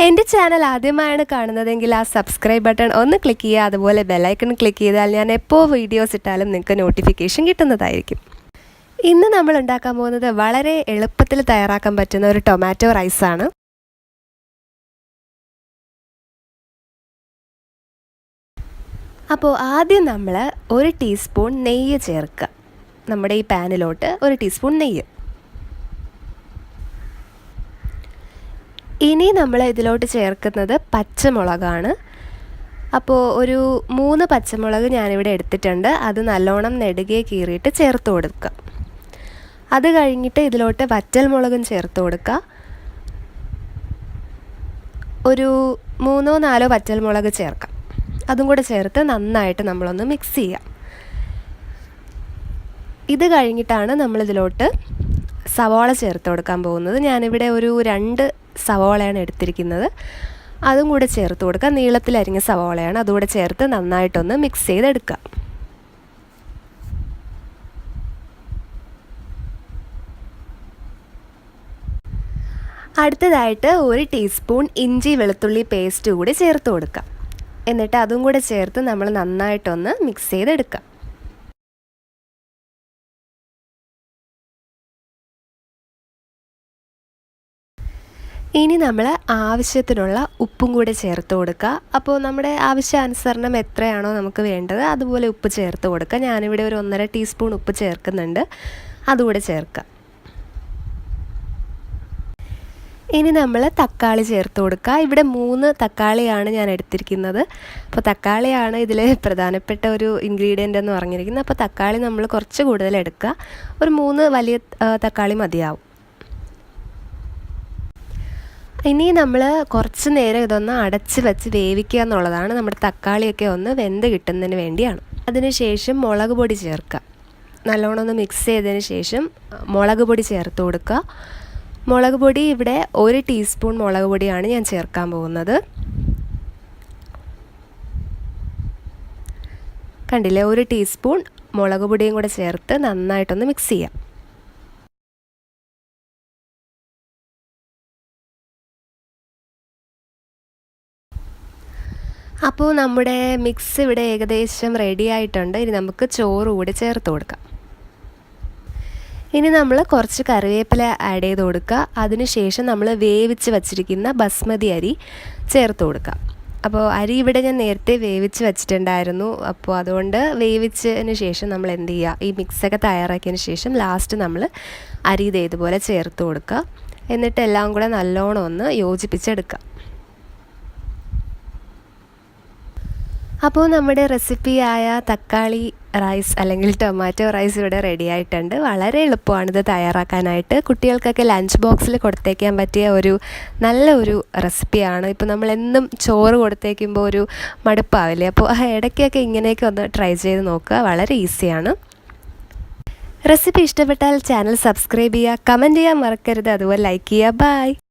എൻ്റെ ചാനൽ ആദ്യമായാണ് കാണുന്നതെങ്കിൽ ആ സബ്സ്ക്രൈബ് ബട്ടൺ ഒന്ന് ക്ലിക്ക് ചെയ്യുക. അതുപോലെ ബെല്ലൈക്കൺ ക്ലിക്ക് ചെയ്താൽ ഞാൻ എപ്പോൾ വീഡിയോസ് ഇട്ടാലും നിങ്ങൾക്ക് നോട്ടിഫിക്കേഷൻ കിട്ടുന്നതായിരിക്കും. ഇന്ന് നമ്മൾ ഉണ്ടാക്കാൻ പോകുന്നത് വളരെ എളുപ്പത്തിൽ തയ്യാറാക്കാൻ പറ്റുന്ന ഒരു ടൊമാറ്റോ റൈസാണ്. അപ്പോൾ ആദ്യം നമ്മൾ 1 ടീസ്പൂൺ നെയ്യ് ചേർക്കുക. നമ്മുടെ ഈ പാനിലോട്ട് 1 ടീസ്പൂൺ നെയ്യ്. ഇനി നമ്മൾ ഇതിലോട്ട് ചേർക്കുന്നത് പച്ചമുളകാണ്. അപ്പോൾ ഒരു 3 പച്ചമുളക് ഞാനിവിടെ എടുത്തിട്ടുണ്ട്. അത് നല്ലോണം നെടുകെ കീറിയിട്ട് ചേർത്ത് കൊടുക്കുക. അത് കഴിഞ്ഞിട്ട് ഇതിലോട്ട് വറ്റൽമുളകും ചേർത്ത് കൊടുക്കുക. ഒരു 3-4 വറ്റൽമുളക് ചേർക്കാം. അതും കൂടെ ചേർത്ത് നന്നായിട്ട് നമ്മളൊന്ന് മിക്സ് ചെയ്യാം. ഇത് കഴിഞ്ഞിട്ടാണ് നമ്മളിതിലോട്ട് സവാള ചേർത്ത് കൊടുക്കാൻ പോകുന്നത്. ഞാനിവിടെ ഒരു 2 സവാളയാണ് എടുത്തിരിക്കുന്നത്. അതും കൂടെ ചേർത്ത് കൊടുക്കുക. നീളത്തിലരിഞ്ഞ സവാളയാണ്. അതുകൂടെ ചേർത്ത് നന്നായിട്ടൊന്ന് മിക്സ് ചെയ്തെടുക്കുക. അടുത്തതായിട്ട് 1 ടീസ്പൂൺ ഇഞ്ചി വെളുത്തുള്ളി പേസ്റ്റ് കൂടി ചേർത്ത് കൊടുക്കുക. എന്നിട്ട് അതും കൂടെ ചേർത്ത് നമ്മൾ നന്നായിട്ടൊന്ന് മിക്സ് ചെയ്തെടുക്കുക. ഇനി നമ്മൾ ആവശ്യത്തിനുള്ള ഉപ്പും കൂടെ ചേർത്ത് കൊടുക്കുക. അപ്പോൾ നമ്മുടെ ആവശ്യാനുസരണം എത്രയാണോ നമുക്ക് വേണ്ടത് അതുപോലെ ഉപ്പ് ചേർത്ത് കൊടുക്കുക. ഞാനിവിടെ ഒരു 1.5 ടീസ്പൂൺ ഉപ്പ് ചേർക്കുന്നുണ്ട്. അതുകൂടെ ചേർക്കുക. ഇനി നമ്മൾ തക്കാളി ചേർത്ത് കൊടുക്കുക. ഇവിടെ 3 തക്കാളിയാണ് ഞാൻ എടുത്തിരിക്കുന്നത്. അപ്പോൾ തക്കാളിയാണ് ഇതിൽ പ്രധാനപ്പെട്ട ഒരു ഇൻഗ്രീഡിയൻ്റ് എന്ന് പറഞ്ഞിരിക്കുന്നത്. അപ്പോൾ തക്കാളി നമ്മൾ കുറച്ച് കൂടുതൽ എടുക്കുക. ഒരു 3 വലിയ തക്കാളി മതിയാവും. ഇനി നമ്മൾ കുറച്ച് നേരം ഇതൊന്ന് അടച്ച് വെച്ച് വേവിക്കുക എന്നുള്ളതാണ്. നമ്മുടെ തക്കാളിയൊക്കെ ഒന്ന് വെന്ത് കിട്ടുന്നതിന് വേണ്ടിയാണ്. അതിനുശേഷം മുളക് പൊടി ചേർക്കുക. നല്ലോണം ഒന്ന് മിക്സ് ചെയ്തതിന് ശേഷം മുളക് പൊടി ചേർത്ത് കൊടുക്കുക. മുളക് പൊടി ഇവിടെ 1 ടീസ്പൂൺ മുളക് പൊടിയാണ് ഞാൻ ചേർക്കാൻ പോകുന്നത്. കണ്ടില്ലേ, 1 ടീസ്പൂൺ മുളക് പൊടിയും കൂടെ ചേർത്ത് നന്നായിട്ടൊന്ന് മിക്സ് ചെയ്യാം. അപ്പോൾ നമ്മുടെ മിക്സ് ഇവിടെ ഏകദേശം റെഡി ആയിട്ടുണ്ട്. ഇനി നമുക്ക് ചോറ് കൂടി ചേർത്ത് കൊടുക്കാം. ഇനി നമ്മൾ കുറച്ച് കറിവേപ്പില ആഡ് ചെയ്ത് കൊടുക്കുക. അതിനുശേഷം നമ്മൾ വേവിച്ച് വച്ചിരിക്കുന്ന ബസ്മതി അരി ചേർത്ത് കൊടുക്കുക. അപ്പോൾ അരി ഇവിടെ ഞാൻ നേരത്തെ വേവിച്ച് വച്ചിട്ടുണ്ടായിരുന്നു. അപ്പോൾ അതുകൊണ്ട് വേവിച്ചതിന് ശേഷം നമ്മൾ എന്ത് ചെയ്യുക, ഈ മിക്സൊക്കെ തയ്യാറാക്കിയതിന് ശേഷം ലാസ്റ്റ് നമ്മൾ അരി ഇതേപോലെ ചേർത്ത് കൊടുക്കുക. എന്നിട്ട് എല്ലാം കൂടെ നല്ലോണം ഒന്ന് യോജിപ്പിച്ചെടുക്കുക. അപ്പോൾ നമ്മുടെ റെസിപ്പിയായ തക്കാളി റൈസ് അല്ലെങ്കിൽ ടൊമാറ്റോ റൈസ് ഇവിടെ റെഡി ആയിട്ടുണ്ട്. വളരെ എളുപ്പമാണിത് തയ്യാറാക്കാനായിട്ട്. കുട്ടികൾക്കൊക്കെ ലഞ്ച് ബോക്സിൽ കൊടുത്തേക്കാൻ പറ്റിയ ഒരു നല്ല ഒരു റെസിപ്പിയാണ്. ഇപ്പോൾ നമ്മളെന്നും ചോറ് കൊടുത്തേക്കുമ്പോൾ ഒരു മടുപ്പാവില്ലേ? അപ്പോൾ ഇടയ്ക്കൊക്കെ ഇങ്ങനെയൊക്കെ ഒന്ന് ട്രൈ ചെയ്ത് നോക്കുക. വളരെ ഈസിയാണ്. റെസിപ്പി ഇഷ്ടപ്പെട്ടാൽ ചാനൽ സബ്സ്ക്രൈബ് ചെയ്യുക, കമൻറ്റ് ചെയ്യാൻ മറക്കരുത്. അതുപോലെ ലൈക്ക് ചെയ്യുക. ബൈ.